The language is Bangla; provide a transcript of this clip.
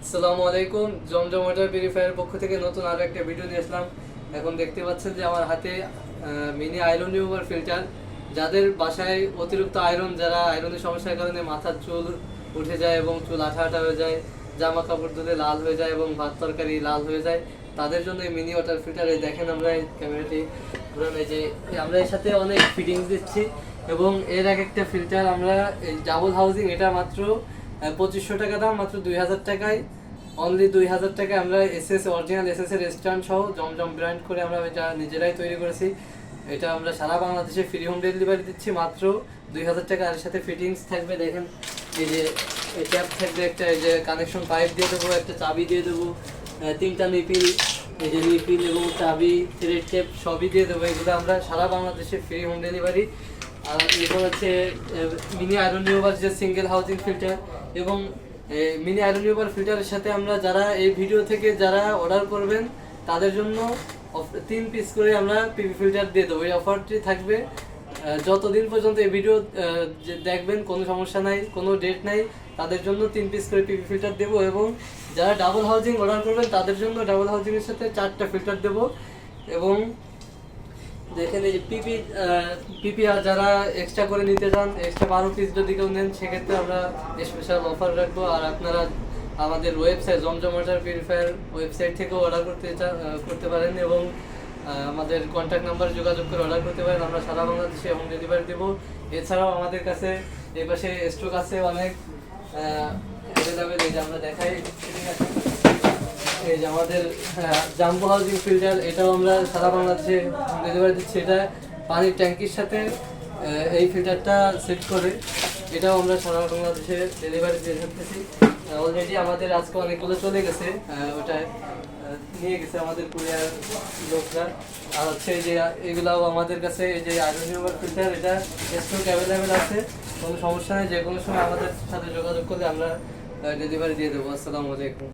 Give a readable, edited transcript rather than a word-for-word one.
আসসালামু আলাইকুম। জমজম ওয়াটার পিউরিফায়ারের পক্ষ থেকে নতুন আরো একটা ভিডিও নিয়ে আসলাম। এখন দেখতে পাচ্ছেন যে আমার হাতে মিনি আয়রন রিমুভার ফিল্টার। যাদের বাসায় অতিরিক্ত আয়রন, যারা আয়রনের সমস্যার কারণে মাথার চুল উঠে যায় এবং চুল আঠা আঠা হয়ে যায়, জামা কাপড় ধুলে লাল হয়ে যায় এবং ভাত তরকারি লাল হয়ে যায়, তাদের জন্য এই মিনি ওয়াটার ফিল্টার। এই দেখেন আমরা এই ক্যামেরাটি ঘুরানো, যে আমরা এর সাথে অনেক ফিটিংস দিচ্ছি এবং এর এক একটা ফিল্টার আমরা এই ডাবল হাউজিং, এটা মাত্র 2500 টাকা দাম, মাত্র 2000 টাকায়, অনলি 2000 টাকায় আমরা এসএস অরিজিনাল এসএস এর স্ট্যান্ড সহ জমজম ব্র্যান্ড করে আমরা এটা নিজেরাই তৈরি করেছি। এটা আমরা সারা বাংলাদেশে ফ্রি হোম ডেলিভারি দিচ্ছি মাত্র 2000 টাকা। আর সাথে ফিটিংস থাকবে, দেখেন এই যে এই ট্যাপ থাকবে একটা, এই যে কানেকশন পাইপ দিয়ে দেবো, একটা চাবি দিয়ে দেবো, তিনটা নিপিল, এই যে নিপিল এবং চাবি, থ্রেড টেপ সবই দিয়ে দেবো। এগুলো আমরা সারা বাংলাদেশে ফ্রি হোম ডেলিভারি। আর এরপর হচ্ছে মিনি আয়রন রিমুভার, যে সিঙ্গেল হাউজিং ফিল্টার। এবং মিনি আয়রন রিমুভার ফিল্টারের সাথে আমরা যারা এই ভিডিও থেকে যারা অর্ডার করবেন তাদের জন্য 3 পিস করে আমরা পিপি ফিল্টার দিয়ে দেবো। এই অফারটি থাকবে যতদিন পর্যন্ত এই ভিডিও দেখবেন, কোনো সমস্যা নাই, কোনো ডেট নাই, তাদের জন্য 3 পিস করে পিপি ফিল্টার দেবো। এবং যারা ডাবল হাউজিং অর্ডার করবেন তাদের জন্য ডাবল হাউজিংয়ের সাথে 4টা ফিল্টার দেবো। এবং দেখেন এই যে পিপি আর যারা এক্সট্রা করে নিতে চান, এক্সট্রা 12 পিস যদি কেউ নেন, সেক্ষেত্রে আমরা স্পেশাল অফার রাখবো। আর আপনারা আমাদের ওয়েবসাইট জমজম ওয়াটার পিউরিফায়ার ওয়েবসাইট থেকেও অর্ডার করতে পারেন এবং আমাদের কন্ট্যাক্ট নাম্বারে যোগাযোগ করে অর্ডার করতে পারেন। আমরা সারা বাংলাদেশে হোম ডেলিভারি দেবো। এছাড়াও আমাদের কাছে এই পাশে স্টক আছে অনেক অ্যাভেলেবেল। এই যে আমরা দেখাই, এই যে আমাদের জাম্বো হাউজিং ফিল্টার, এটাও আমরা সারা বাংলাদেশে ডেলিভারি দিচ্ছি। এটা পানির ট্যাঙ্কির সাথে এই ফিল্টারটা সেট করে এটাও আমরা সারা বাংলাদেশে ডেলিভারি দিয়ে থাকতেছি। অলরেডি আমাদের আজকে অনেকগুলো চলে গেছে, ওটা নিয়ে গেছে আমাদের কুরিয়ার লোকরা। আর হচ্ছে এই যে এগুলাও আমাদের কাছে, এই যে আয়রন রিমুভার ফিল্টার, এটা স্টক অ্যাভেলেবেল আছে, কোনো সমস্যা নেই। যে কোনো সময় আমাদের সাথে যোগাযোগ করলে আমরা ডেলিভারি দিয়ে দেবো। আসসালামু আলাইকুম।